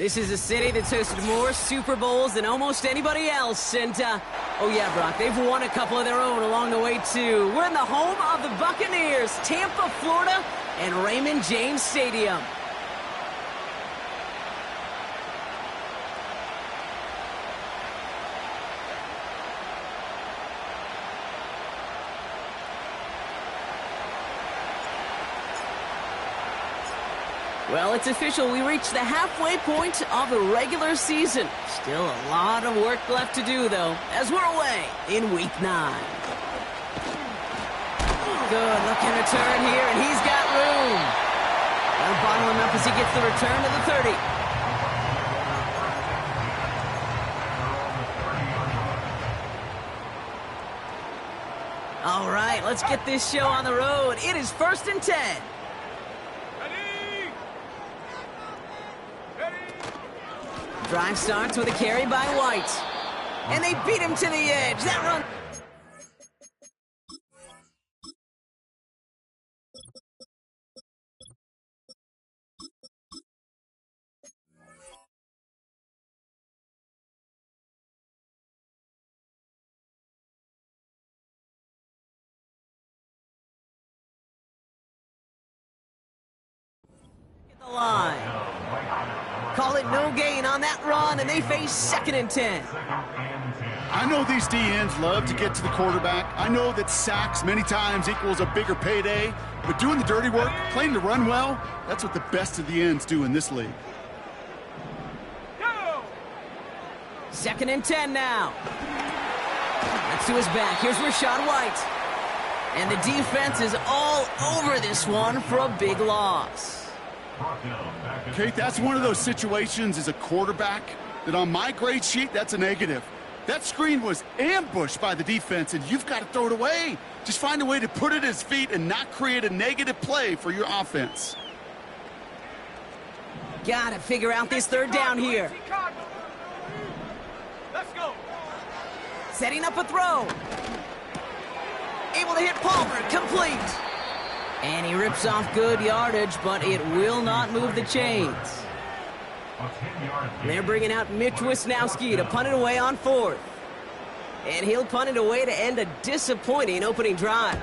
This is a city that's hosted more Super Bowls than almost anybody else. And, oh yeah, Brock, they've won a couple of their own along the way, too. We're in the home of the Buccaneers, Tampa, Florida, and Raymond James Stadium. Well, it's official. We reached the halfway point of the regular season. Still a lot of work left to do, though, as we're away in Week 9. Good looking return here, and he's got room. They'll bottle him up as he gets the return to the 30. All right, let's get this show on the road. It is 1st and 10. Drive starts with a carry by White. And they beat him to the edge. That run... the line. Call it no gain on that run, and they face 2nd and 10. I know these D-ends love to get to the quarterback. I know that sacks many times equals a bigger payday, but doing the dirty work, playing to run well, that's what the best of the ends do in this league. 2nd and 10 now. Let's to his back. Here's Rachaad White. And the defense is all over this one for a big loss. Kate, that's one of those situations as a quarterback that on my grade sheet, that's a negative. That screen was ambushed by the defense, and you've got to throw it away. Just find a way to put it at his feet and not create a negative play for your offense. Got to figure out this 3rd down here. Let's go. Setting up a throw. Able to hit Palmer, complete. And he rips off good yardage, but it will not move the chains. They're bringing out Mitch Wisnowski to punt it away on 4th. And he'll punt it away to end a disappointing opening drive.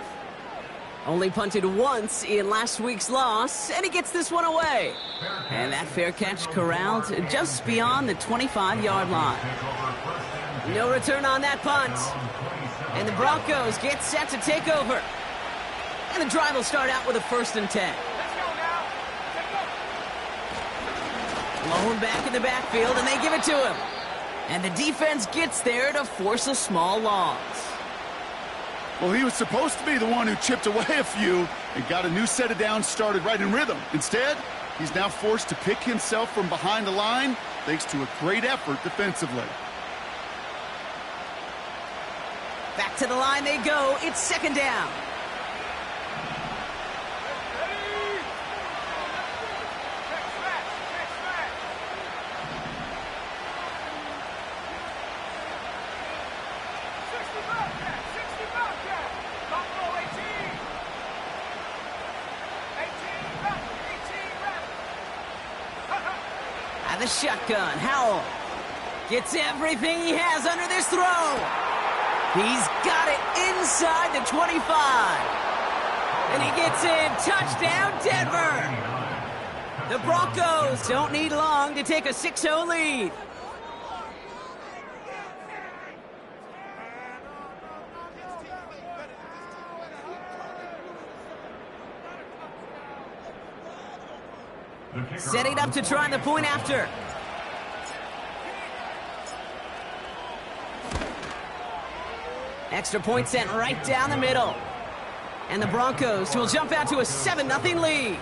Only punted once in last week's loss, and he gets this one away. And that fair catch corralled just beyond the 25-yard line. No return on that punt. And the Broncos get set to take over. And the drive will start out with a 1st and 10. Blown back in the backfield, and they give it to him. And the defense gets there to force a small loss. Well, he was supposed to be the one who chipped away a few and got a new set of downs started right in rhythm. Instead, he's now forced to pick himself from behind the line thanks to a great effort defensively. Back to the line they go. It's 2nd down. The shotgun. Howell gets everything he has under this throw. He's got it inside the 25. And he gets in. Touchdown, Denver. The Broncos don't need long to take a 6-0 lead. Setting up to try the point after. Extra point sent right down the middle. And the Broncos will jump out to a 7-0 lead.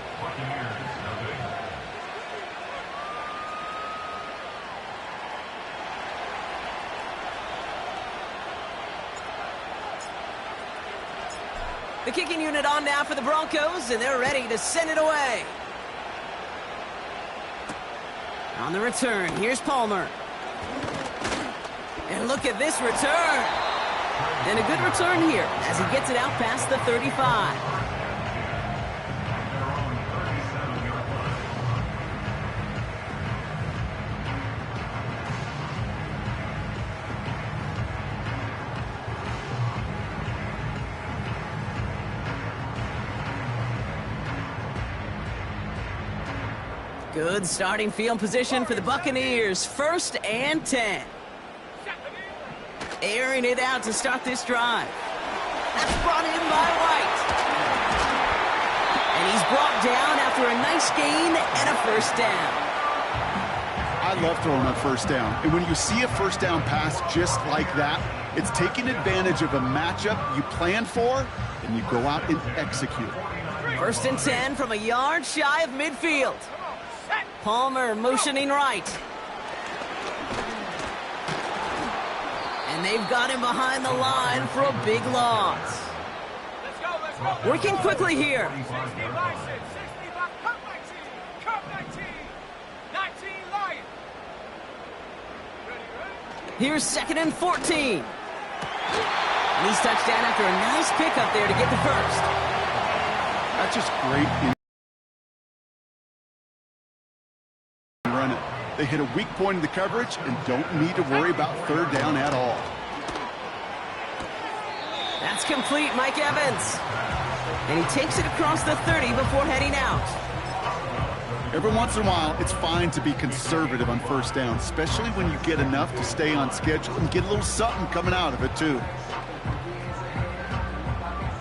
The kicking unit on now for the Broncos, and they're ready to send it away. On the return, here's Palmer. And look at this return. And a good return here as he gets it out past the 35. Good starting field position for the Buccaneers. 1st and 10. Airing it out to start this drive. That's brought in by White. And he's brought down after a nice gain and a 1st down. I love throwing on 1st down. And when you see a 1st down pass just like that, it's taking advantage of a matchup you planned for, and you go out and execute. 1st and 10 from a yard shy of midfield. Palmer motioning right. And they've got him behind the line for a big loss. Working quickly here. Here's 2nd and 14. And he's touched down after a nice pickup there to get the 1st. That's just great. Run it. They hit a weak point in the coverage and don't need to worry about 3rd down at all. That's complete, Mike Evans. And he takes it across the 30 before heading out. Every once in a while, it's fine to be conservative on 1st down, especially when you get enough to stay on schedule and get a little something coming out of it, too.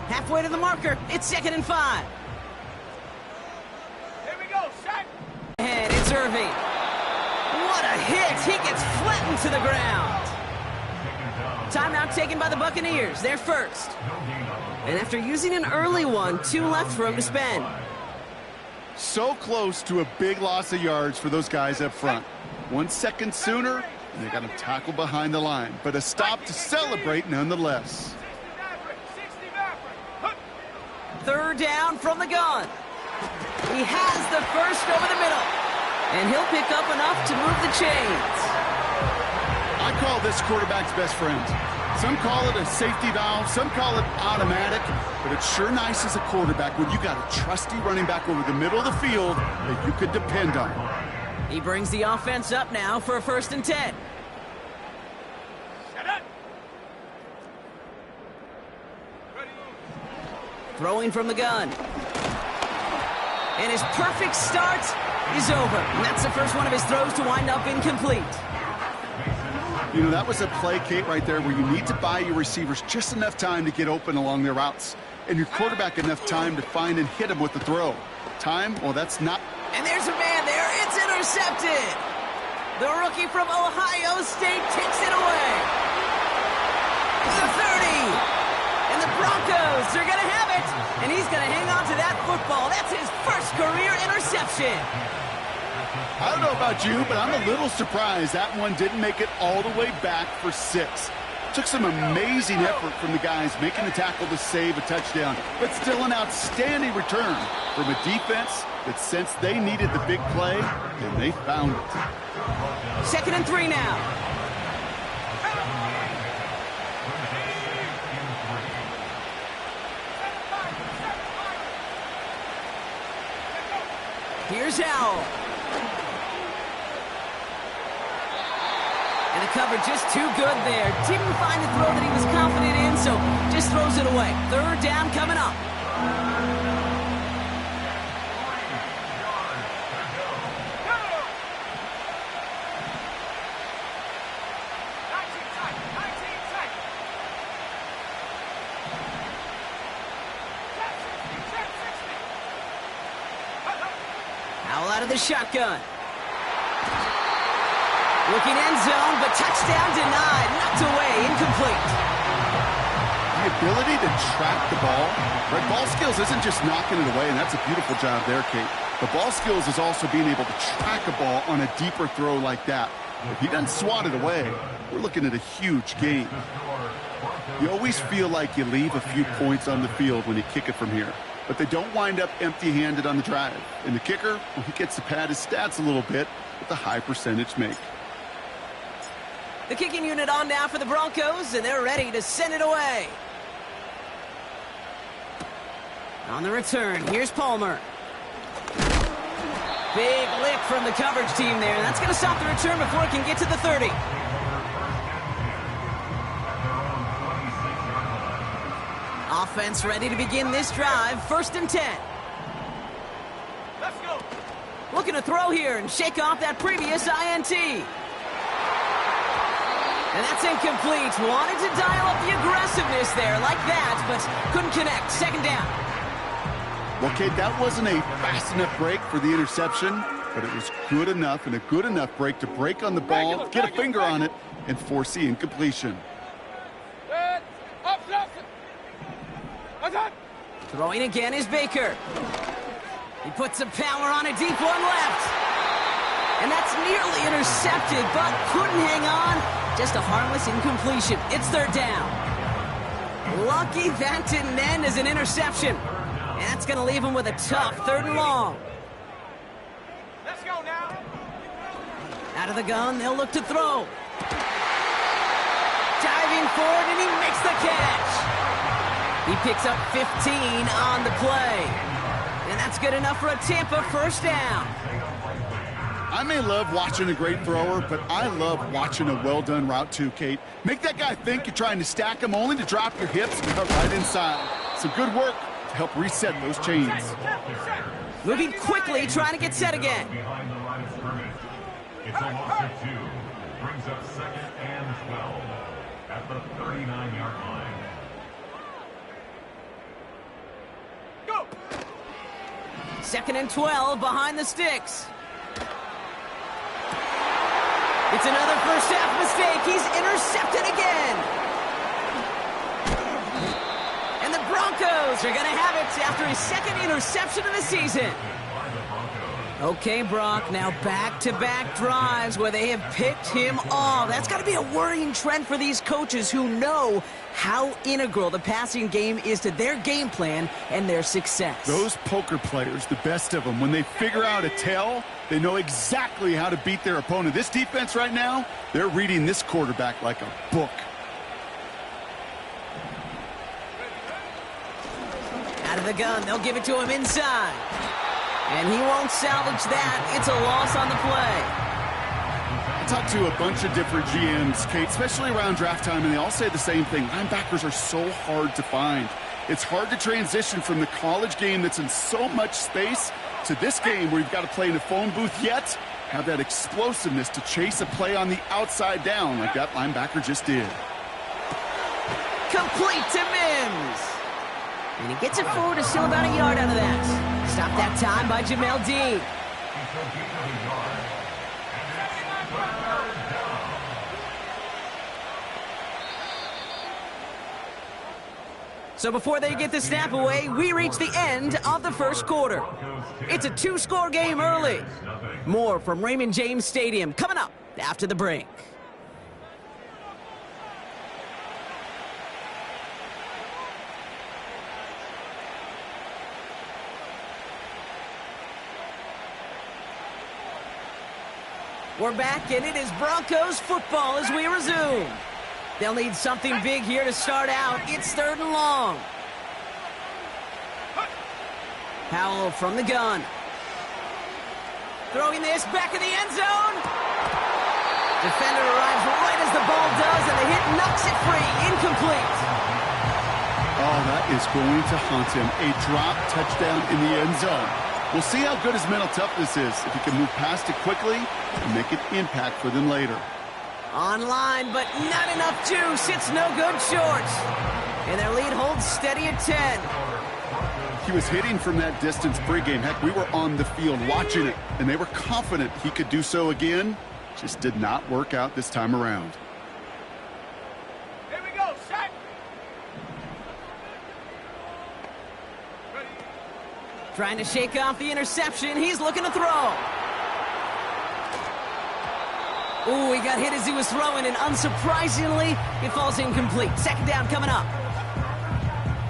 Halfway to the marker. It's 2nd and 5. Here we go, set. And it's Irving. What a hit. He gets flattened to the ground. Timeout taken by the Buccaneers. They're 1st. And after using an early one, 2 left for him to spend. So close to a big loss of yards for those guys up front. 1 second sooner, and they got him tackled behind the line. But a stop to celebrate nonetheless. 3rd down from the gun. He has the 1st over the middle. And he'll pick up enough to move the chains. I call this quarterback's best friend. Some call it a safety valve, some call it automatic, but it's sure nice as a quarterback when you got a trusty running back over the middle of the field that you could depend on. He brings the offense up now for a 1st and 10. Throwing from the gun. And his perfect start is over. And that's the first one of his throws to wind up incomplete. You know, that was a play, Kate, right there where you need to buy your receivers just enough time to get open along their routes. And your quarterback enough time to find and hit him with the throw. Time? Well, that's not... And there's a man there. It's intercepted. The rookie from Ohio State takes it away. The 30. And the Broncos are going to have it. And he's going to hang on to that football. That's his 1st career interception. I don't know about you, but I'm a little surprised that one didn't make it all the way back for 6. Took some amazing effort from the guys making the tackle to save a touchdown, but still an outstanding return from a defense that sensed they needed the big play, and they found it. 2nd and 3 now. Here's Howell. And the cover just too good there. Didn't find the throw that he was confident in, so just throws it away. 3rd down coming up. Howell out of the shotgun. Looking end zone, but touchdown denied. Knocked away, incomplete. The ability to track the ball. Right, ball skills isn't just knocking it away, and that's a beautiful job there, Kate. The ball skills is also being able to track a ball on a deeper throw like that. If he doesn't swat it away, we're looking at a huge gain. You always feel like you leave a few points on the field when you kick it from here, but they don't wind up empty-handed on the drive. And the kicker, well, he gets to pad his stats a little bit with a high percentage make. The kicking unit on now for the Broncos, and they're ready to send it away. On the return, here's Palmer. Big lick from the coverage team there. That's going to stop the return before it can get to the 30. Offense ready to begin this drive. 1st and 10. Let's go. looking to throw here and shake off that previous INT. And that's incomplete. Wanted to dial up the aggressiveness there like that, but couldn't connect. Second down. Well, Kate, that wasn't a fast enough break for the interception, but it was good enough and a good enough break to break on the ball, get a finger on it, and force the incompletion. Throwing again is Baker. He puts some power on a deep one left. And that's nearly intercepted, but couldn't hang on. Just a harmless incompletion. It's third down. Lucky that didn't end as an interception. And that's going to leave him with a tough third and long. Let's go now. Out of the gun, they'll look to throw. Diving forward, and he makes the catch. He picks up 15 on the play. And that's good enough for a Tampa first down. I may love watching a great thrower, but I love watching a well-done route too, Kate. Make that guy think you're trying to stack him only to drop your hips and cut right inside. Some good work to help reset those chains. Moving quickly, trying to get set again. Behind the line of scrimmage. It's a loss of 2. Brings up 2nd and 12 at the 39-yard line. Go! 2nd and 12 behind the sticks. It's another first half mistake. He's intercepted again. And the Broncos are going to have it after his second interception of the season. Okay, Brock, now back-to-back drives where they have picked him off. That's got to be a worrying trend for these coaches who know how integral the passing game is to their game plan and their success. Those poker players, the best of them, when they figure out a tell, they know exactly how to beat their opponent. This defense right now, they're reading this quarterback like a book. Out of the gun, they'll give it to him inside. And he won't salvage that. It's a loss on the play. I talked to a bunch of different GMs, Kate, especially around draft time, and they all say the same thing. Linebackers are so hard to find. It's hard to transition from the college game that's in so much space to this game where you've got to play in a phone booth, yet have that explosiveness to chase a play on the outside down like that linebacker just did. Complete to Mims. And he gets it forward to still about a yard out of that. Stopped that time by Jamel Dean. So before they get the snap away, we reach the end of the first quarter. It's a 2-score game early. More from Raymond James Stadium coming up after the break. We're back, and it is Broncos football as we resume. They'll need something big here to start out. It's third and long. Powell from the gun. Throwing this back in the end zone. Defender arrives right as the ball does, and the hit knocks it free. Incomplete. Oh, that is going to haunt him. A drop touchdown in the end zone. We'll see how good his mental toughness is, if he can move past it quickly and make an impact for them later. Online, but not enough juice. It's no good short. And their lead holds steady at 10. He was hitting from that distance pregame. Heck, we were on the field watching it, and they were confident he could do so again. Just did not work out this time around. Here we go, set. Trying to shake off the interception. He's looking to throw. Ooh, he got hit as he was throwing, and unsurprisingly, it falls incomplete. Second down coming up.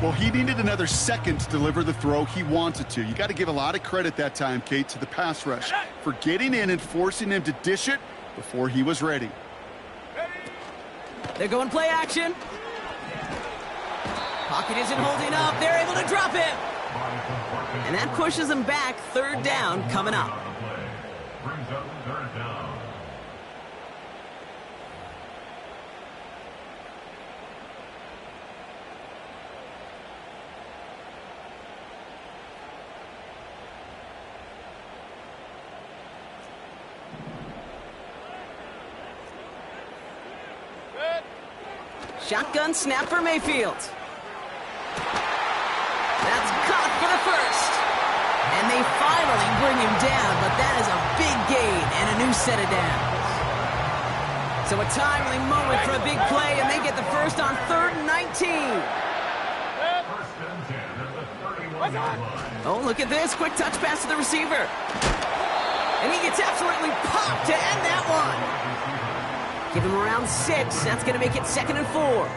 Well, he needed another second to deliver the throw he wanted to. You got to give a lot of credit that time, Kate, to the pass rush for getting in and forcing him to dish it before he was ready. They're going play action. Pocket isn't holding up. They're able to drop him. And that pushes them back. Third down coming up. Brings up third down. Shotgun snap for Mayfield. That's caught for the first. And they finally bring him down, but that is a big gain and a new set of downs. So a timely moment for a big play, and they get the first on 3rd and 19. First and 10 at the 31-yard line. Oh, look at this. Quick touch pass to the receiver. And he gets absolutely popped to end that one. Give him around 6. That's going to make it 2nd and 4.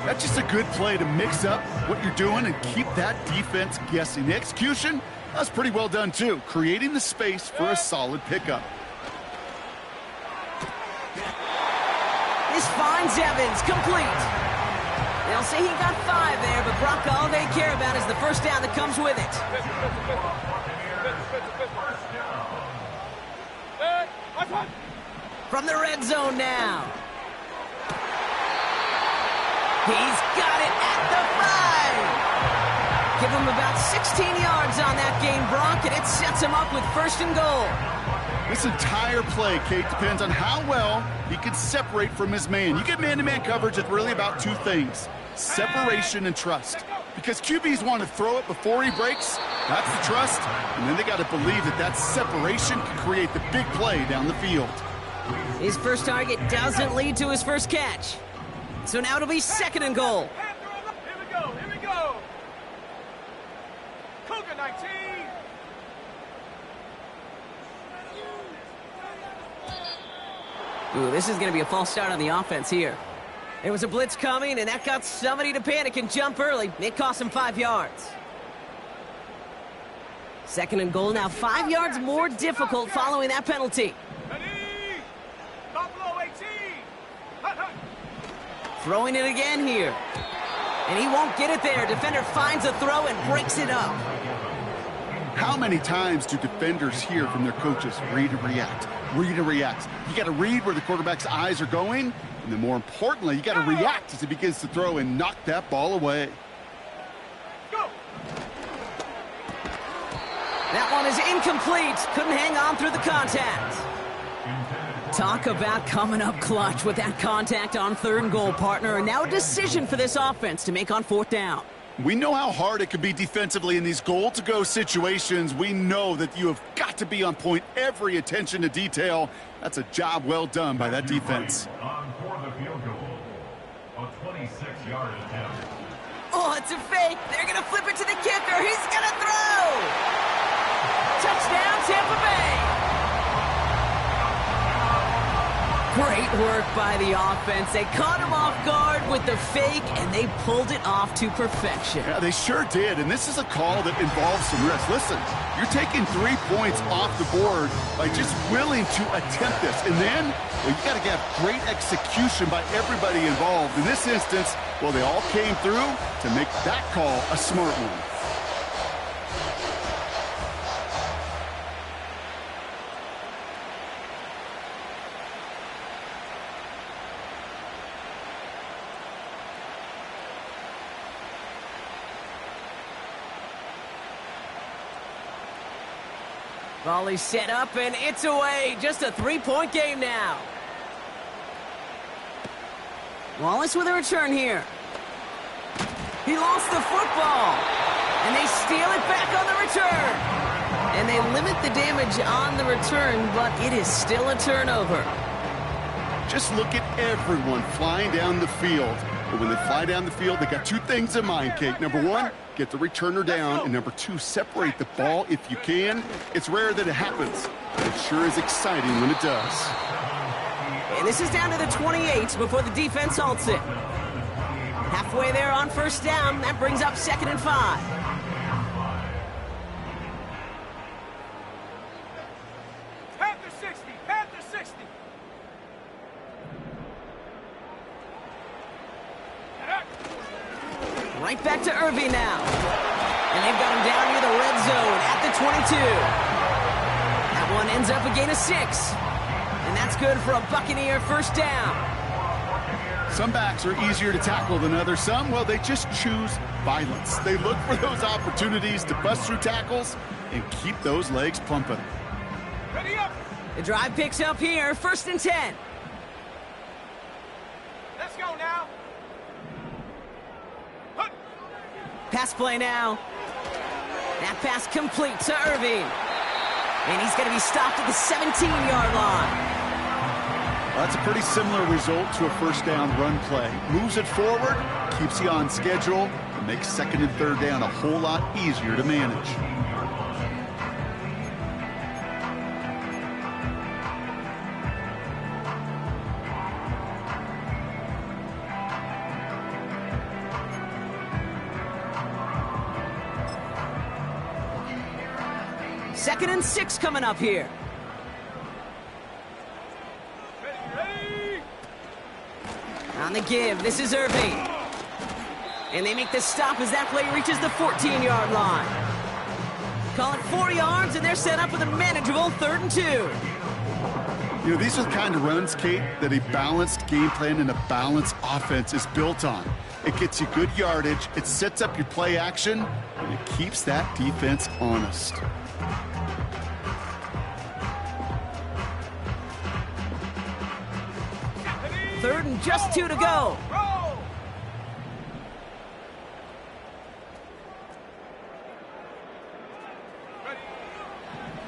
That's just a good play to mix up what you're doing and keep that defense guessing. The execution, that's pretty well done too, creating the space for a solid pickup. This finds Evans, complete. They'll say he got 5 there, but Brock, all they care about is the first down that comes with it. From the red zone now. He's got it at the 5. Give him about 16 yards on that gain, Brock, and it sets him up with 1st and goal. This entire play, Kate, depends on how well he can separate from his man. You get man-to-man coverage, it's really about 2 things, separation and trust. Because QBs want to throw it before he breaks, that's the trust, and then they got to believe that that separation can create the big play down the field. His first target doesn't lead to his first catch. So now it'll be 2nd and goal. Here we go, here we go. Cougar 19. Ooh, this is going to be a false start on the offense here. There was a blitz coming, and that got somebody to panic and jump early. It cost him 5 yards. 2nd and goal now, 5 yards more difficult following that penalty. Ready? Buffalo 18. Hut, hut. Throwing it again here. And he won't get it there. Defender finds a throw and breaks it up. How many times do defenders hear from their coaches, read and react, read and react? You got to read where the quarterback's eyes are going, and then more importantly, you got to react as he begins to throw and knock that ball away. Go. That one is incomplete. Couldn't hang on through the contact. Talk about coming up clutch with that contact on 3rd and goal, partner. And now a decision for this offense to make on 4th down. We know how hard it can be defensively in these goal-to-go situations. We know that you have got to be on point, every attention to detail. That's a job well done by that defense. On for the field goal. A 26-yard attempt. Oh, it's a fake. They're going to flip it to the kicker. He's going to throw. Touchdown, Tampa Bay. Great work by the offense. They caught him off guard with the fake, and they pulled it off to perfection. Yeah, they sure did, and this is a call that involves some risk. Listen, you're taking 3 points off the board by just willing to attempt this, and then, well, you got to get great execution by everybody involved. In this instance, well, they all came through to make that call a smart one. Volley set up, and it's away. Just a 3-point game now. Wallace with a return here. He lost the football, and they steal it back on the return. And they limit the damage on the return, but it is still a turnover. Just look at everyone flying down the field. But when they fly down the field, they got 2 things in mind, Kate. Number 1, get the returner down. And number 2, separate the ball if you can. It's rare that it happens, but it sure is exciting when it does. And this is down to the 28 before the defense halts it. Halfway there on 1st down. That brings up 2nd and 5. Panther 60. Panther 60. Right back to Irving now. And they've got him down near the red zone at the 22. That one ends up a gain of 6. And that's good for a Buccaneer 1st down. Some backs are easier to tackle than others. Some, well, they just choose violence. They look for those opportunities to bust through tackles and keep those legs pumping. Ready up. The drive picks up here, 1st and 10. Let's go now. Pass play now. That pass complete to Irving. And he's going to be stopped at the 17-yard line. Well, that's a pretty similar result to a first down run play. Moves it forward, keeps you on schedule, and makes second and third down a whole lot easier to manage. Second and 6 coming up here. Ready. On the give, this is Irving. And they make the stop as that play reaches the 14-yard line. Call it 4 yards, and they're set up with a manageable 3rd and 2. You know, these are the kind of runs, Kate, that a balanced game plan and a balanced offense is built on. It gets you good yardage, it sets up your play action, and it keeps that defense honest. Third and just 2 to go. Roll.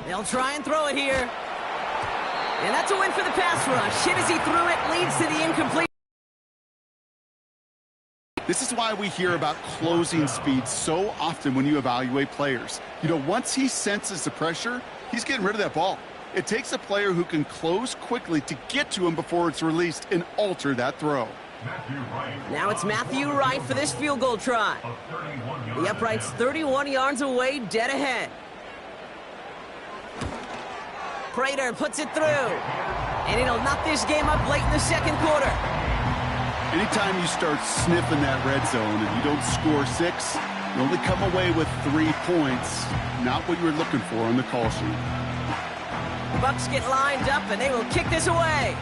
They'll try and throw it here. And that's a win for the pass rush. Hit as he threw it, leads to the incomplete. This is why we hear about closing speed so often when you evaluate players. You know, once he senses the pressure, he's getting rid of that ball. It takes a player who can close quickly to get to him before it's released and alter that throw. Now it's Matthew Wright for this field goal try. The upright's 31 yards away, dead ahead. Prater puts it through. And it'll knock this game up late in the second quarter. Anytime you start sniffing that red zone and you don't score 6, you only come away with 3 points. Not what you were looking for on the call sheet. Bucks get lined up, and they will kick this away.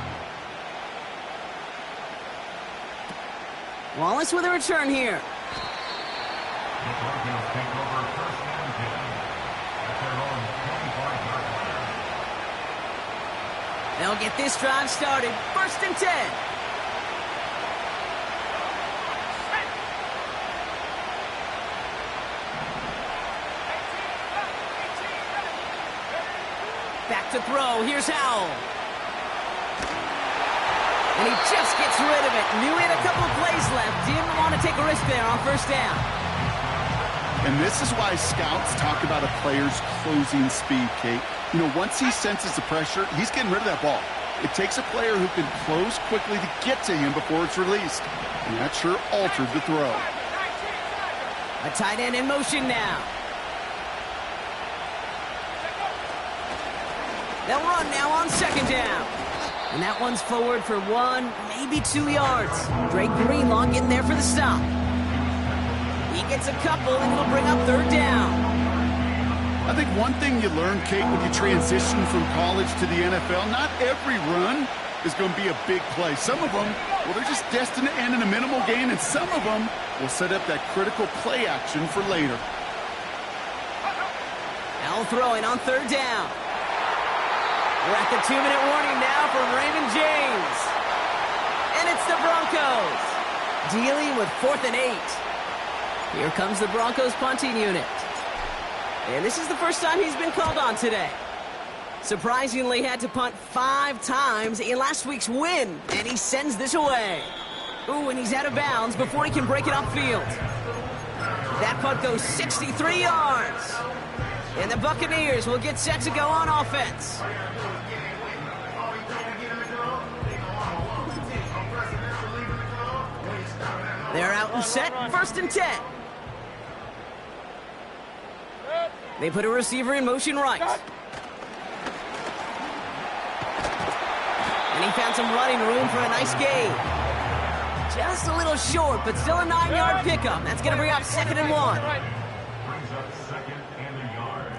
Wallace with a return here. They'll get this drive started. 1st and 10. Back to throw. Here's Howell. And he just gets rid of it. Knew he had a couple of plays left. Didn't want to take a risk there on 1st down. And this is why scouts talk about a player's closing speed, Kate. You know, once he senses the pressure, he's getting rid of that ball. It takes a player who can close quickly to get to him before it's released. And that sure altered the throw. A tight end in motion now. They'll run now on 2nd down. And that one's forward for 1, maybe 2 yards. Drake Greenlaw getting there for the stop. He gets a couple, and it'll bring up 3rd down. I think one thing you learn, Kate, when you transition from college to the NFL, not every run is going to be a big play. Some of them, well, they're just destined to end in a minimal gain, and some of them will set up that critical play action for later. Now throwing on 3rd down. We're at the 2-minute warning now from Raymond James. And it's the Broncos dealing with 4th and 8. Here comes the Broncos punting unit. And this is the first time he's been called on today. Surprisingly had to punt 5 times in last week's win, and he sends this away. Ooh, and he's out of bounds before he can break it upfield. That punt goes 63 yards. And the Buccaneers will get set to go on offense. They're out and set, 1st and 10. They put a receiver in motion right. And he found some running room for a nice gain. Just a little short, but still a 9-yard pickup. That's going to bring up 2nd and 1. Brings up 2nd and a yard.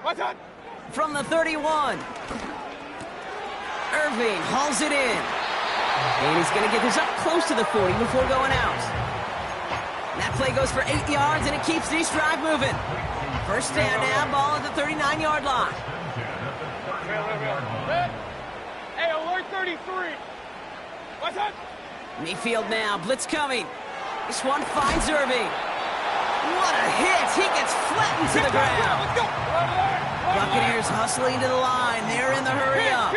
What's that? From the 31. Irving hauls it in. And he's going to get this up close to the 40 before going out. That play goes for 8 yards, and it keeps this drive moving. 1st down now, ball at the 39-yard line. Hey, alert 33. What's that? Mayfield now, blitz coming. This one finds Irving. What a hit! He gets flattened to the ground. Buccaneers hustling to the line. They're in the hurry up.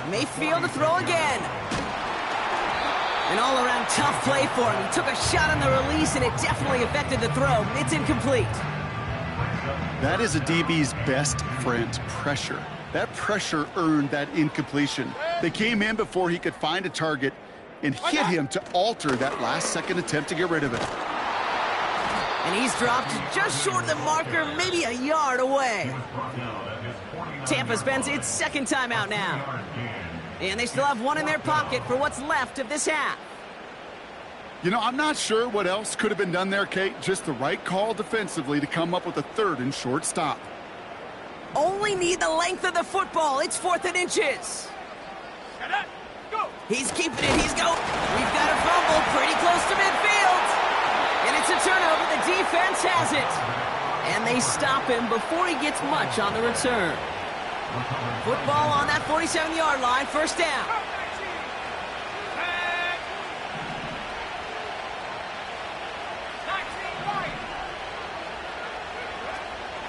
Mayfield to throw again. An all-around tough play for him. He took a shot on the release, and it definitely affected the throw. It's incomplete. That is a DB's best friend, pressure. That pressure earned that incompletion. They came in before he could find a target and hit him to alter that last-second attempt to get rid of it. And he's dropped just short of the marker, maybe a yard away. Tampa spends its second timeout now. And they still have one in their pocket for what's left of this half. You know, I'm not sure what else could have been done there, Kate. Just the right call defensively to come up with a third and short stop. Only need the length of the football. It's 4th and inches. He's keeping it. He's going. We've got a fumble pretty close to midfield. And it's a turnover. The defense has it. And they stop him before he gets much on the return. Football on that 47-yard line. First down.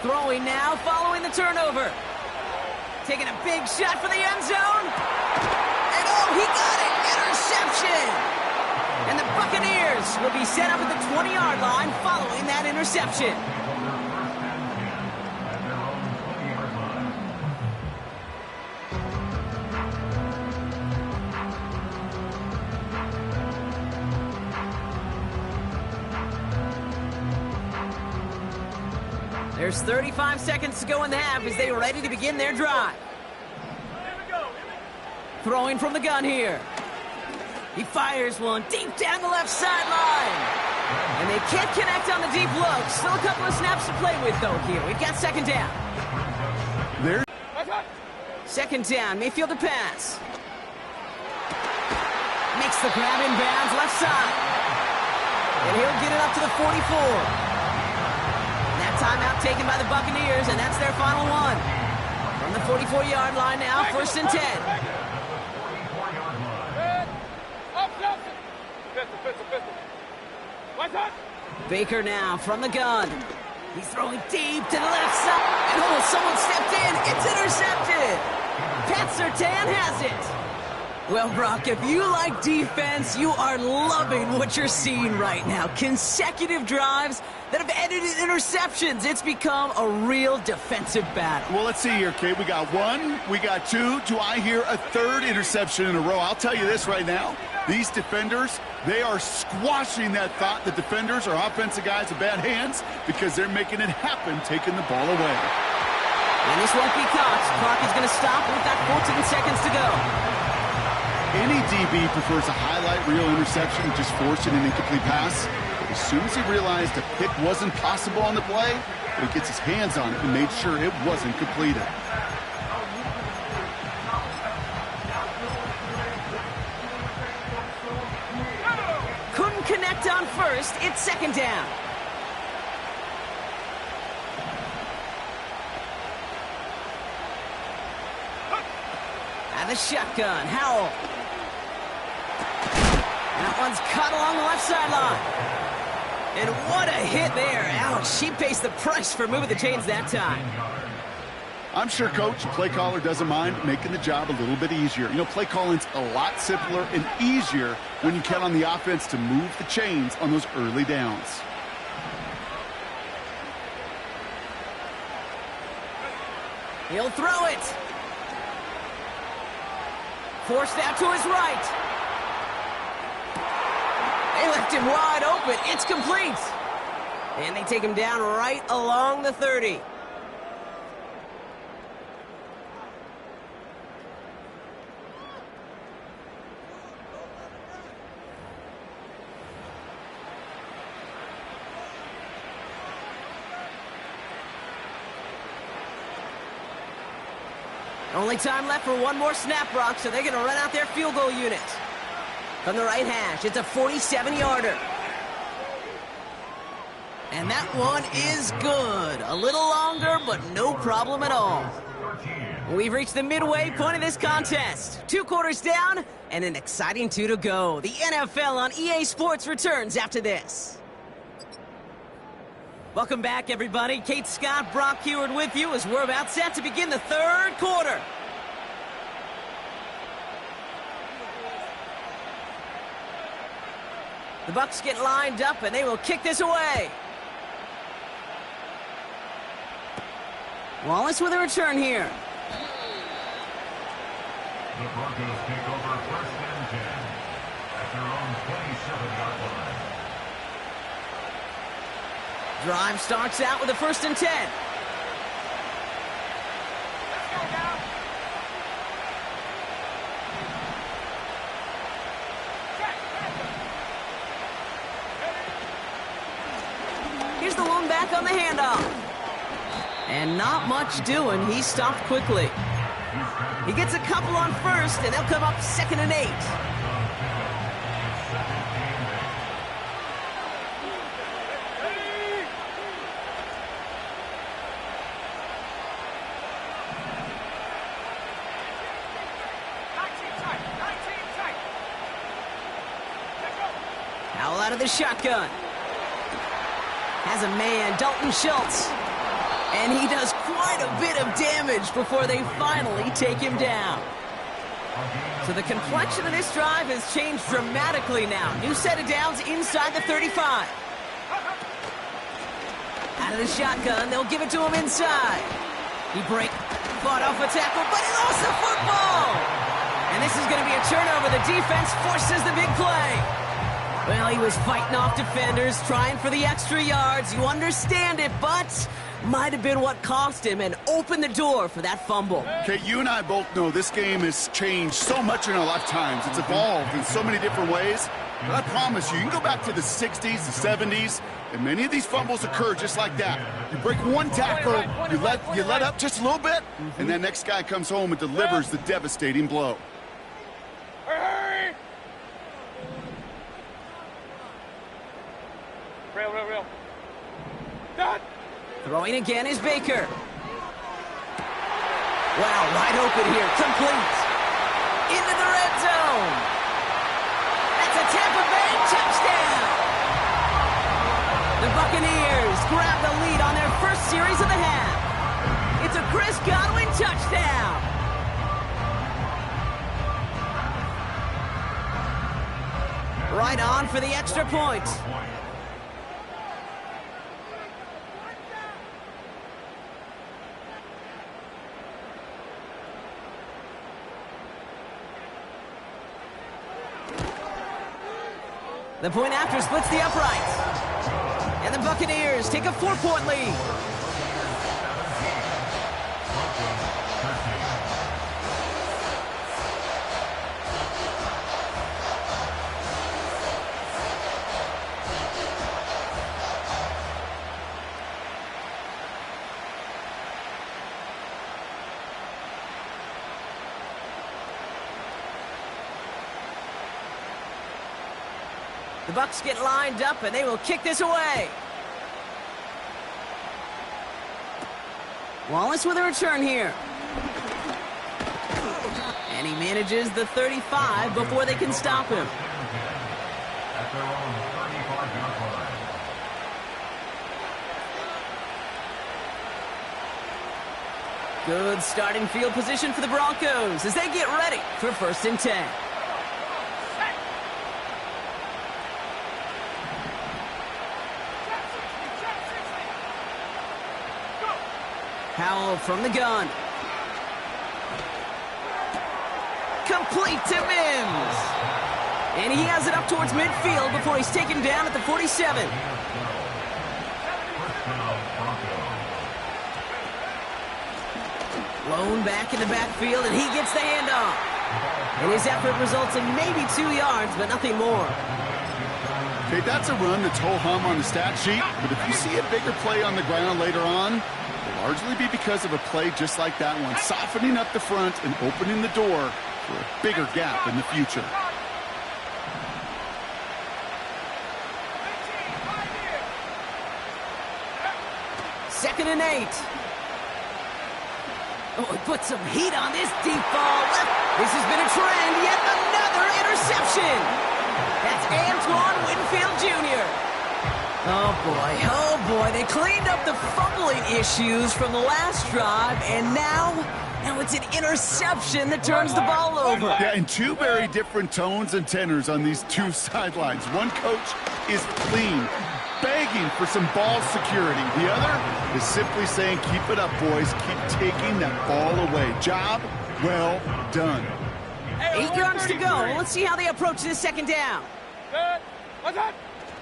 Throwing now, following the turnover. Taking a big shot for the end zone. And oh, he got it! Interception! And the Buccaneers will be set up at the 20-yard line following that interception. There's 35 seconds to go in the half as they are ready to begin their drive. Throwing from the gun here. He fires one deep down the left sideline. And they can't connect on the deep look. Still a couple of snaps to play with, though, here. We've got second down. There. Second down, Mayfield to pass. Makes the grab inbounds left side. And he'll get it up to the 44. Timeout taken by the Buccaneers, and that's their final one. From the 44-yard line now, 1st and 10. Baker now from the gun. He's throwing deep to the left side. And oh, someone stepped in. It's intercepted. Pat Surtain has it. Well, Brock, if you like defense, you are loving what you're seeing right now. Consecutive drives that have ended in interceptions. It's become a real defensive battle. Well, let's see here, Kate. We got one, we got two. Do I hear a third interception in a row? I'll tell you this right now. These defenders, they are squashing that thought that defenders are offensive guys with bad hands because they're making it happen, taking the ball away. And this won't be caught. Clock is going to stop. We've got 14 seconds to go. Any DB prefers a highlight reel interception, just forcing an incomplete pass. But as soon as he realized a pick wasn't possible on the play, he gets his hands on it and made sure it wasn't completed. Couldn't connect on first. It's second down. And the shotgun, Howell. That one's cut along the left sideline. And what a hit there. Ouch, she pays the price for moving the chains that time. I'm sure, Coach, the play caller doesn't mind making the job a little bit easier. You know, play calling's a lot simpler and easier when you count on the offense to move the chains on those early downs. He'll throw it. Forced out to his right. They left him wide open. It's complete. And they take him down right along the 30. Only time left for one more snap, Brock, so they're going to run out their field goal unit. From the right hash, it's a 47-yarder. And that one is good. A little longer, but no problem at all. 14. We've reached the midway point of this contest. 2 quarters down and an exciting 2 to go. The NFL on EA Sports returns after this. Welcome back, everybody. Kate Scott, Brock Heward with you as we're about set to begin the 3rd quarter. The Bucs get lined up and they will kick this away. Wallace with a return here. The Broncos take over 1st and 10 at their own 27-yard line. Drive starts out with a 1st and 10. Let's go now. Here's the lone back on the handoff. And not much doing. He stopped quickly. He gets a couple on 1st, and they'll come up 2nd and 8. Howell out of the shotgun. Has a man, Dalton Schultz. And he does quite a bit of damage before they finally take him down. So the complexion of this drive has changed dramatically now. New set of downs inside the 35. Out of the shotgun, they'll give it to him inside. He fought off a tackle, but he lost the football. And this is going to be a turnover. The defense forces the big play. Well, he was fighting off defenders, trying for the extra yards. You understand it, but might have been what cost him and opened the door for that fumble. Okay, you and I both know this game has changed so much in our lifetimes. It's evolved in so many different ways. But I promise you can go back to the 60s, the 70s, and many of these fumbles occur just like that. You break one tackle, you let up just a little bit, and that next guy comes home and delivers the devastating blow. Hurry! Real. Done. Throwing again is Baker. Wow, wide open here, complete. Into the red zone. That's a Tampa Bay touchdown. The Buccaneers grab the lead on their first series of the half. It's a Chris Godwin touchdown. Right on for the extra point. The point after splits the uprights. And the Buccaneers take a 4-point lead. The Bucs get lined up, and they will kick this away. Wallace with a return here. And he manages the 35 before they can stop him. At their own 35-yard line. Good starting field position for the Broncos as they get ready for 1st and 10. Howell from the gun. Complete to Mims. And he has it up towards midfield before he's taken down at the 47. Lone back in the backfield, and he gets the handoff. And his effort results in maybe 2 yards, but nothing more. Okay, that's a run that's ho-hum on the stat sheet, but if you see a bigger play on the ground later on, it'll largely be because of a play just like that one, softening up the front and opening the door for a bigger gap in the future. Right 2nd and 8. Oh, he put some heat on this deep ball. This has been a trend. Yet another interception. That's Antoine Winfield Jr. Oh boy. They cleaned up the fumbling issues from the last drive, and now it's an interception that turns the ball over. Yeah, and two very different tones and tenors on these two sidelines. One coach is clean, begging for some ball security. The other is simply saying, keep it up, boys. Keep taking that ball away. Job well done. 8 yards to go. Let's see how they approach this second down. What's that?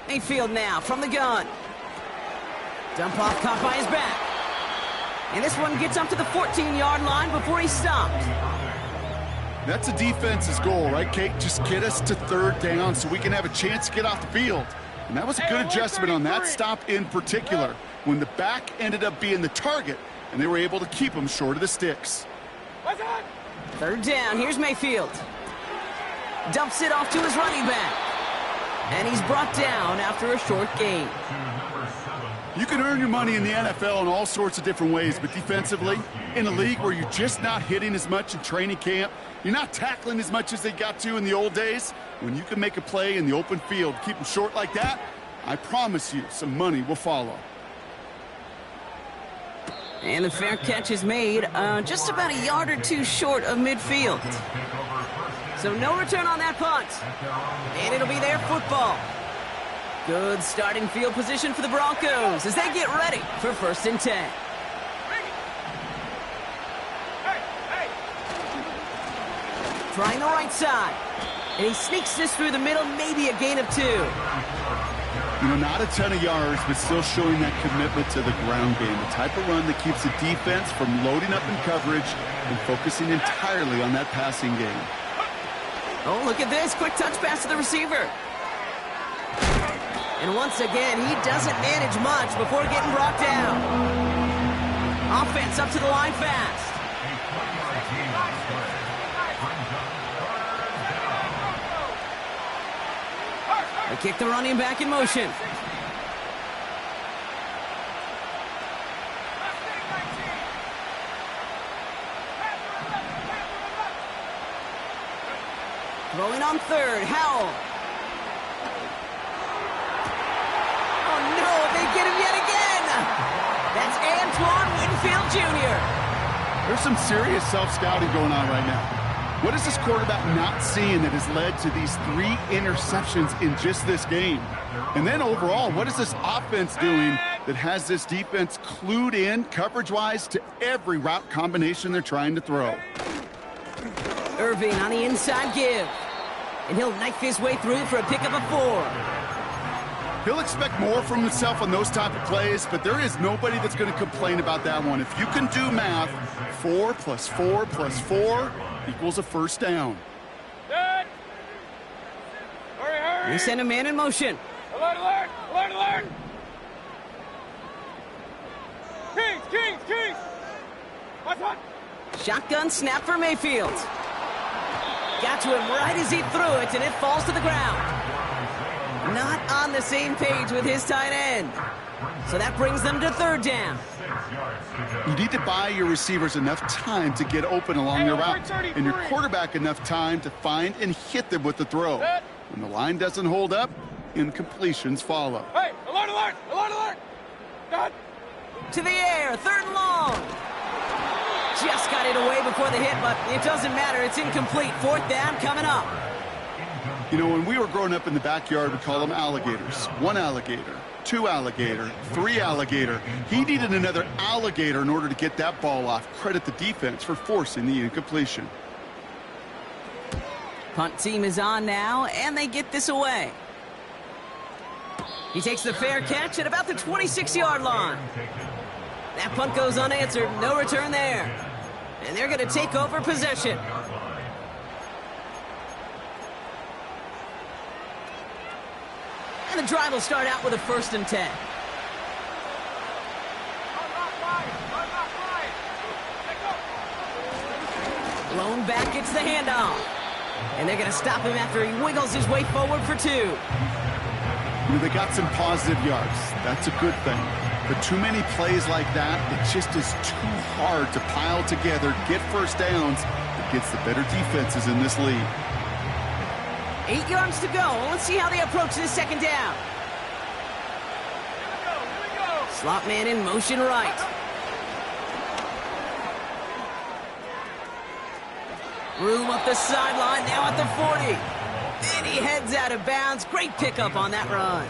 Mayfield now from the gun. Dump off caught by his back. And this one gets up to the 14-yard line before he's stopped. That's a defense's goal, right, Kate? Just get us to third down so we can have a chance to get off the field. And that was a good adjustment on that stop in particular, when the back ended up being the target, and they were able to keep him short of the sticks. What's that? Third down, here's Mayfield. Dumps it off to his running back. And he's brought down after a short gain. You can earn your money in the NFL in all sorts of different ways, but defensively, in a league where you're just not hitting as much in training camp, you're not tackling as much as they got to in the old days, when you can make a play in the open field, keep them short like that, I promise you some money will follow. And the fair catch is made just about a yard or two short of midfield. So no return on that punt. And it'll be their football. Good starting field position for the Broncos as they get ready for 1st and 10. Trying the right side. And he sneaks this through the middle, maybe a gain of 2. You know, not a ton of yards, but still showing that commitment to the ground game. The type of run that keeps the defense from loading up in coverage and focusing entirely on that passing game. Oh, look at this. Quick touch pass to the receiver. And once again, he doesn't manage much before getting brought down. Offense up to the line fast. They kick the running back in motion. Throwing on third, Howell. Oh no, they get him yet again. That's Antoine Winfield Jr. There's some serious self-scouting going on right now. What is this quarterback not seeing that has led to these 3 interceptions in just this game? And then overall, what is this offense doing that has this defense clued in coverage-wise to every route combination they're trying to throw? Irving on the inside give. And he'll knife his way through for a pickup of 4. He'll expect more from himself on those type of plays, but there is nobody that's going to complain about that one. If you can do math, 4 plus 4 plus 4 equals a 1st down. Dead. Hurry. They send a man in motion. Alert. Kings. What's that? Shotgun snap for Mayfield. Got to him right as he threw it, and it falls to the ground. Not on the same page with his tight end. So that brings them to 3rd down. You need to buy your receivers enough time to get open along their route, and your quarterback enough time to find and hit them with the throw. When the line doesn't hold up, incompletions follow. Hey, alert. Done. To the air, 3rd and long. Just got it away before the hit, but it doesn't matter. It's incomplete. 4th down coming up. You know, when we were growing up in the backyard, we call them alligators. 1 alligator, 2 alligator, 3 alligator. He needed another alligator in order to get that ball off. Credit the defense for forcing the incompletion. Punt team is on now, and they get this away. He takes the fair catch at about the 26-yard line. That punt goes unanswered. No return there. And they're going to take over possession. And the drive will start out with a 1st and 10. Blown back gets the handoff. And they're going to stop him after he wiggles his way forward for 2. You know, they got some positive yards. That's a good thing. But too many plays like that, it just is too hard to pile together, get first downs against the better defenses in this league. 8 yards to go. Let's see how they approach this second down. Slot man in motion right. Room up the sideline, now at the 40. And he heads out of bounds. Great pickup on that run.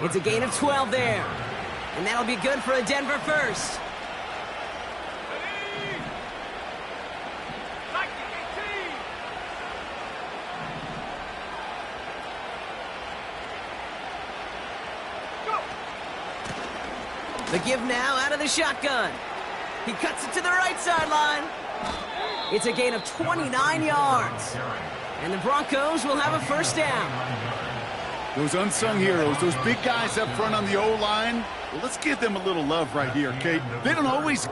It's a gain of 12 there. And that'll be good for a Denver first. The give now out of the shotgun. He cuts it to the right sideline. It's a gain of 29 yards. And the Broncos will have a first down. Those unsung heroes, those big guys up front on the O-line, well, let's give them a little love right here, Kate. They don't always...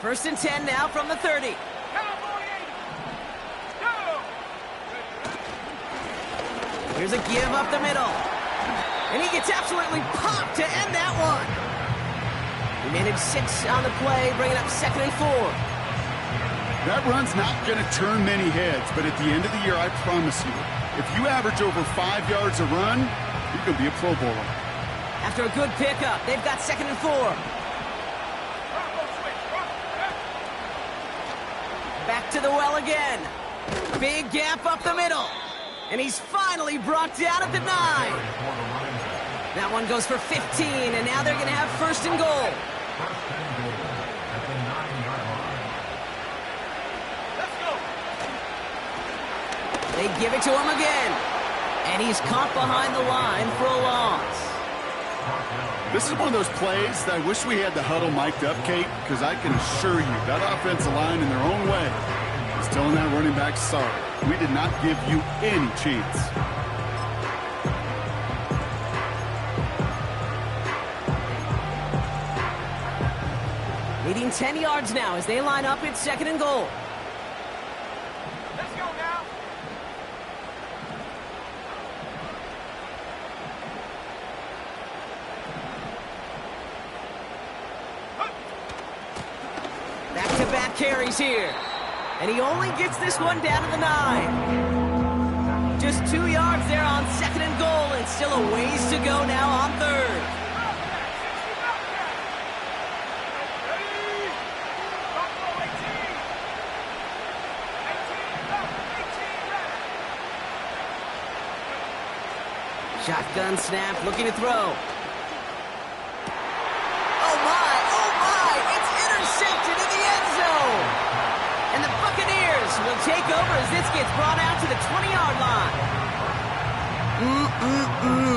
First and 10 now from the 30. Here's a give up the middle. And he gets absolutely popped to end that one. He managed 6 on the play, bringing up 2nd and 4. That run's not going to turn many heads, but at the end of the year, I promise you, if you average over 5 yards a run, you're going to be a Pro Bowler. After a good pickup, they've got 2nd and 4. Back to the well again. Big gap up the middle. And he's finally brought down at the 9. That one goes for 15, and now they're going to have 1st and goal. They give it to him again. And he's caught behind the line for a loss. This is one of those plays that I wish we had the huddle mic'd up, Kate, because I can assure you that offensive line in their own way is telling that running back, sorry, we did not give you any chance. Leading 10 yards now as they line up at 2nd and goal. Let's go now. Back-to-back carries here. And he only gets this one down to the 9. Just 2 yards there on 2nd and goal, and still a ways to go now on 3rd. Shotgun snap, looking to throw. Oh my, it's intercepted in the end zone. And the Buccaneers will take over as this gets brought out to the 20-yard line.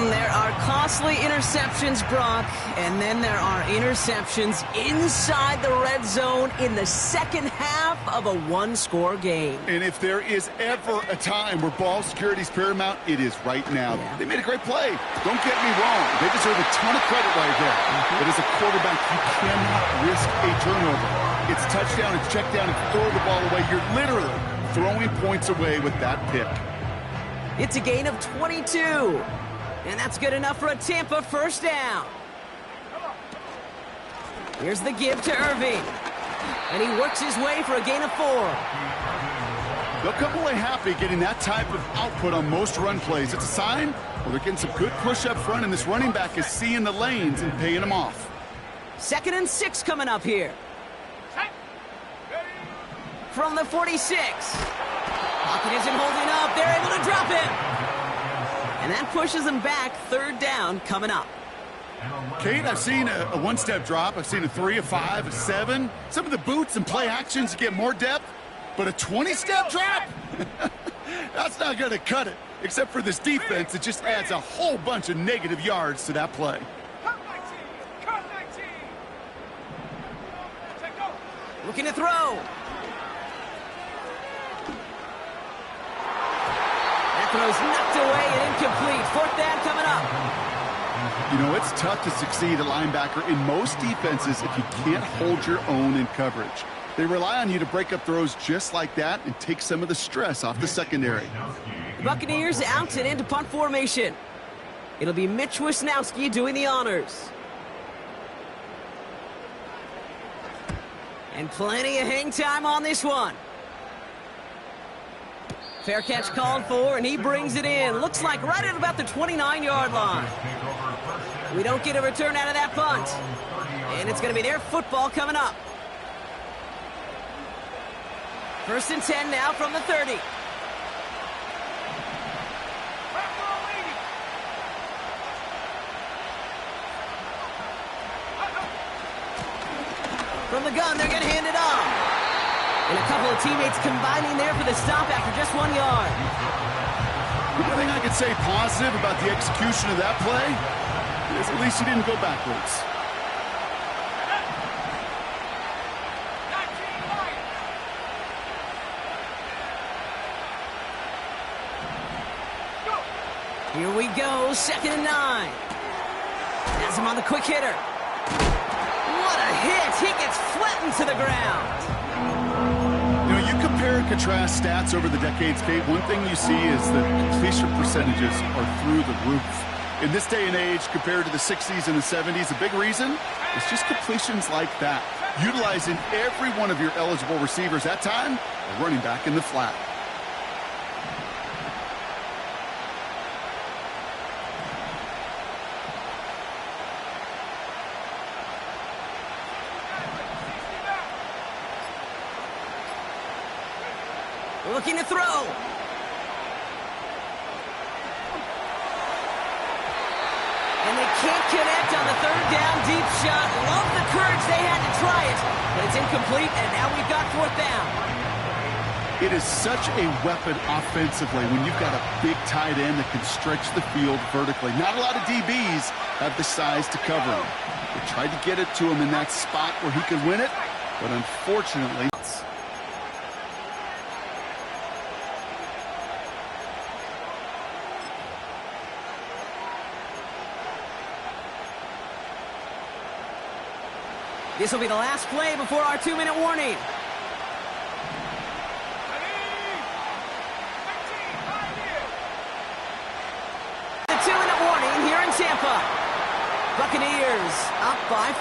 There are costly interceptions, Brock, and then there are interceptions inside the red zone in the second half of a one-score game. And if there is ever a time where ball security is paramount, it is right now. Yeah. They made a great play. Don't get me wrong. They deserve a ton of credit right there. But as a quarterback, you cannot risk a turnover. It's touchdown, it's check down, it's throw the ball away. You're literally throwing points away with that pick. It's a gain of 22. And that's good enough for a Tampa first down. Here's the give to Irving. And he works his way for a gain of 4. They'll come away happy getting that type of output on most run plays. It's a sign, well, they're getting some good push up front, and this running back is seeing the lanes and paying them off. 2nd and 6 coming up here. From the 46. Pocket isn't holding up. They're able to drop it. And that pushes them back. 3rd down coming up. Kate, I've seen a one-step drop. I've seen a 3, a 5, a 7. Some of the boots and play actions get more depth. But a 20-step drop? That's not going to cut it. Except for this defense, it just adds a whole bunch of negative yards to that play. Cut 19. Take go. Looking to throw. Throws knocked away and incomplete. 4th down coming up. You know, it's tough to succeed at linebacker in most defenses if you can't hold your own in coverage. They rely on you to break up throws just like that and take some of the stress off the secondary. The Buccaneers out and into punt formation. It'll be Mitch Wisnowski doing the honors. And plenty of hang time on this one. Fair catch called for, and he brings it in. Looks like right at about the 29-yard line. We don't get a return out of that punt. And it's going to be their football coming up. 1st and 10 now from the 30. From the gun, they're going to hand it off. And a couple of teammates combining there for the stop after just 1 yard. The thing I could say positive about the execution of that play is at least he didn't go backwards. Here we go, 2nd and 9. Has him on the quick hitter. What a hit! He gets flattened to the ground. You know, you compare and contrast stats over the decades, Kate. One thing you see is that completion percentages are through the roof. In this day and age, compared to the 60s and the 70s, a big reason is just completions like that. Utilizing every one of your eligible receivers that time, a running back in the flat. Looking to throw. And they can't connect on the 3rd down deep shot. Love the courage they had to try it, but it's incomplete, and now we've got 4th down. It is such a weapon offensively when you've got a big tight end that can stretch the field vertically. Not a lot of DBs have the size to cover him. They tried to get it to him in that spot where he could win it, but unfortunately... This will be the last play before our 2-minute warning. The 2-minute warning here in Tampa. Buccaneers up by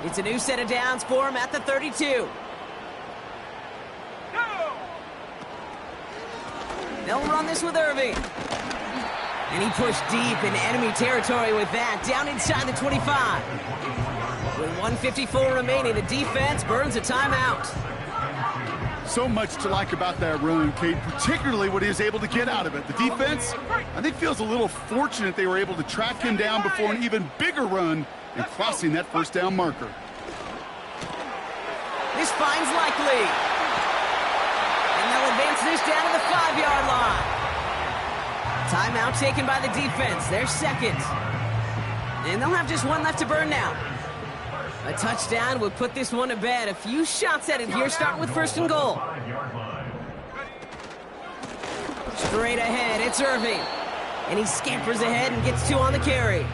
4. It's a new set of downs for him at the 32. They'll run this with Irving. And he pushed deep in enemy territory with that, down inside the 25. With 1:54 remaining, the defense burns a timeout. So much to like about that run, Kate, particularly what he was able to get out of it. The defense, I think, feels a little fortunate they were able to track him down before an even bigger run and crossing that 1st down marker. This finds Likely. And they'll advance this down to the 5-yard line. Timeout taken by the defense. Their 2nd. And they'll have just 1 left to burn now. A touchdown would put this one to bed. A few shots at it here, starting with 1st and goal. Straight ahead, it's Irving. And he scampers ahead and gets 2 on the carry.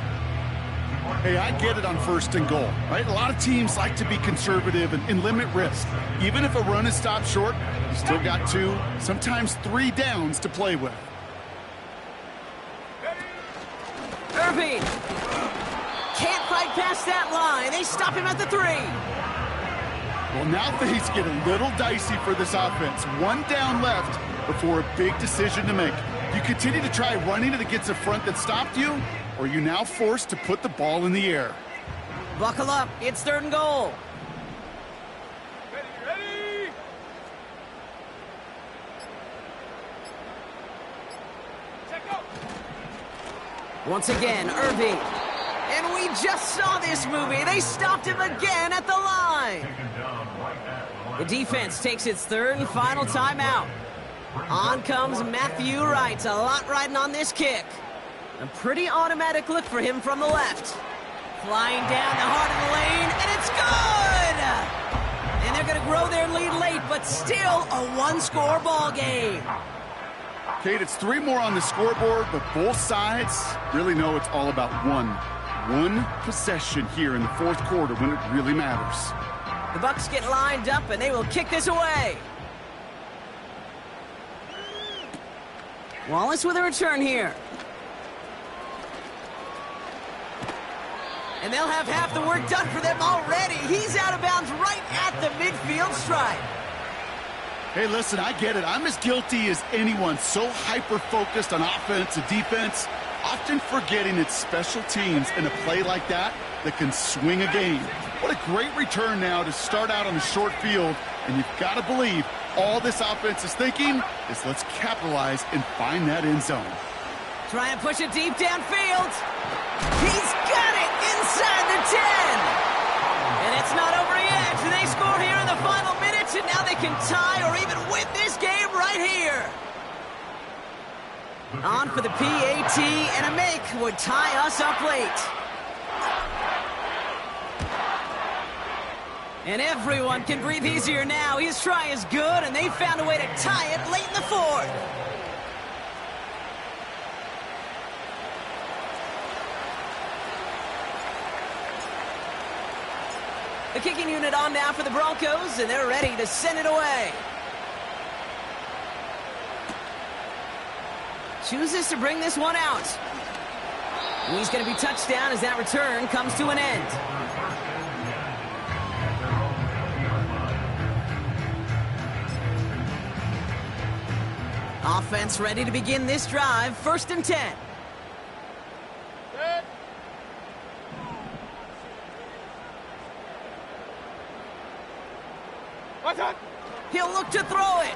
Hey, I get it on 1st and goal, right? A lot of teams like to be conservative and limit risk. Even if a run is stopped short, you still got 2, sometimes 3 downs to play with. Irving can't fight past that line. They stop him at the 3. Well, now things get a little dicey for this offense. 1 down left before a big decision to make. You continue to try running it against a front that stopped you, or are you now forced to put the ball in the air? Buckle up. It's 3rd and goal. Ready? Check out. Once again, Irving. And we just saw this movie. They stopped him again at the line. The defense takes its 3rd and final timeout. On comes Matthew Wright. A lot riding on this kick. A pretty automatic look for him from the left. Flying down the heart of the lane, and it's good! And they're going to grow their lead late, but still a 1-score ball game. Kate, it's 3 more on the scoreboard, but both sides really know it's all about one possession here in the fourth quarter when it really matters. The Bucks get lined up, and they will kick this away. Wallace with a return here. And they'll have half the work done for them already. He's out of bounds right at the midfield stripe. Hey, listen, I get it. I'm as guilty as anyone. So hyper-focused on offense and defense, often forgetting it's special teams in a play like that that can swing a game. What a great return now to start out on a short field, and you've got to believe all this offense is thinking is let's capitalize and find that end zone. Try and push it deep downfield. He's got it inside the 10. And it's not over yet. They scored here in the final minutes, and now they can tie or even win this game right here. On for the PAT, and a make would tie us up late. And everyone can breathe easier now. His try is good, and they found a way to tie it late in the fourth. The kicking unit on now for the Broncos, and they're ready to send it away. Chooses to bring this one out. And he's going to be touchdown as that return comes to an end. Offense ready to begin this drive. 1st and 10. He'll look to throw it.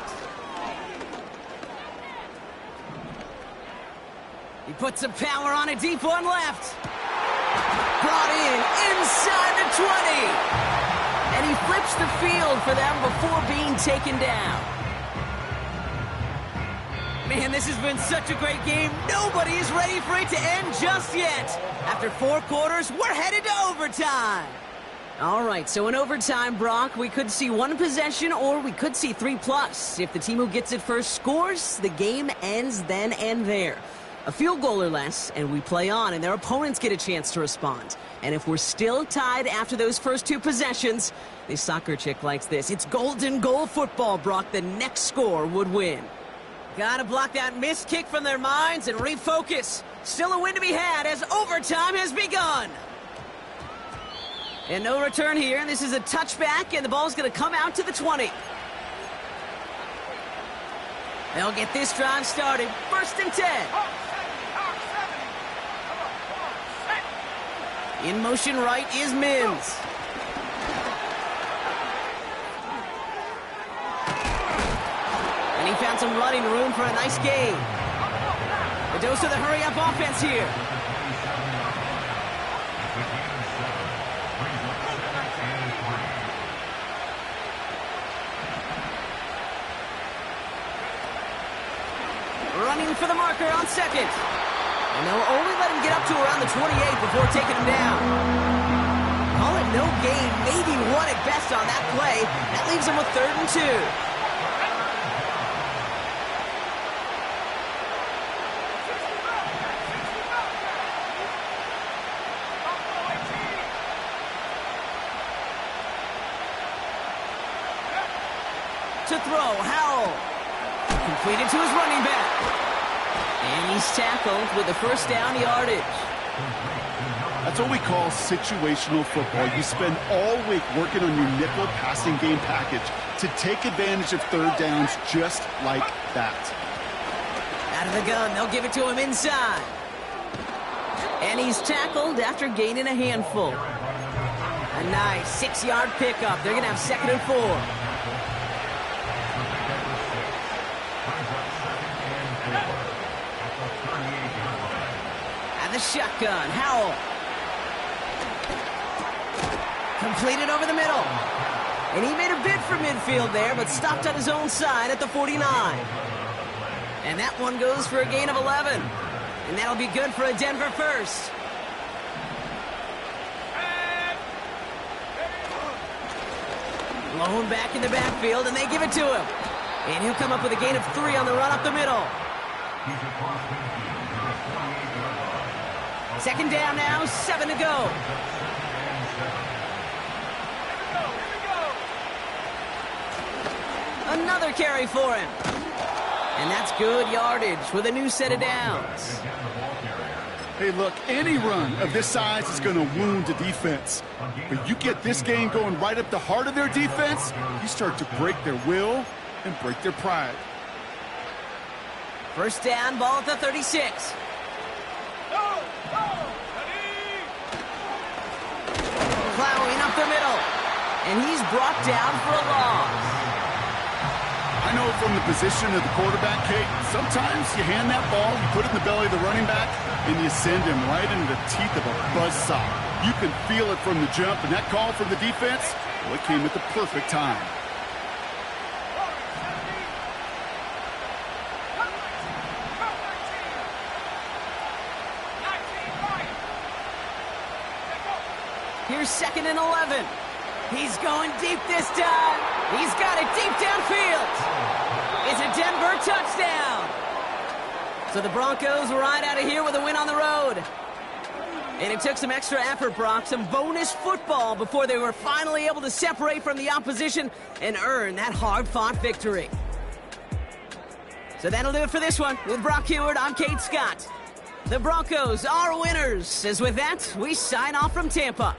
He puts some power on a deep one left. Brought in inside the 20. And he flips the field for them before being taken down. Man, this has been such a great game. Nobody is ready for it to end just yet. After 4 quarters, we're headed to overtime. All right, so in overtime, Brock, we could see 1 possession or we could see 3+. If the team who gets it first scores, the game ends then and there. A field goal or less, and we play on, and their opponents get a chance to respond. And if we're still tied after those first 2 possessions, this soccer chick likes this. It's golden goal football, Brock. The next score would win. Gotta block that missed kick from their minds and refocus. Still a win to be had as overtime has begun. And no return here, and this is a touchback, and the ball's going to come out to the 20. They'll get this drive started. 1st and 10. In motion right is Mims. And he found some running room for a nice gain. A dose of the hurry-up offense here. Running for the marker on 2nd. And they'll only let him get up to around the 28 before taking him down. Call it no gain, maybe 1 at best on that play. That leaves him with 3rd and 2. To throw, Howell. Completed to his running back. And he's tackled with the 1st down yardage. That's what we call situational football. You spend all week working on your nickel passing game package to take advantage of 3rd downs just like that. Out of the gun, they'll give it to him inside. And he's tackled after gaining a handful. A nice 6-yard pickup. They're going to have 2nd and 4. The shotgun, Howell. Completed over the middle. And he made a bid for midfield there, but stopped on his own side at the 49. And that one goes for a gain of 11. And that'll be good for a Denver 1st. Blown back in the backfield, and they give it to him. And he'll come up with a gain of 3 on the run up the middle. He's across midfield to the 28-yard line. Second down now, 7 to go. Another carry for him. And that's good yardage with a new set of downs. Hey, look, any run of this size is going to wound the defense. But you get this game going right up the heart of their defense, you start to break their will and break their pride. First down, ball at the 36. Plowing up the middle. And he's brought down for a loss. I know from the position of the quarterback, Kate, sometimes you hand that ball, you put it in the belly of the running back, and you send him right into the teeth of a buzzsaw. You can feel it from the jump, and that call from the defense, well, it came at the perfect time. Here's 2nd and 11. He's going deep this time. He's got it deep downfield. It's a Denver touchdown. So the Broncos right out of here with a win on the road. And it took some extra effort, Brock, some bonus football before they were finally able to separate from the opposition and earn that hard-fought victory. So that'll do it for this one. With Brock Huard, I'm Kate Scott. The Broncos are winners. As with that, we sign off from Tampa.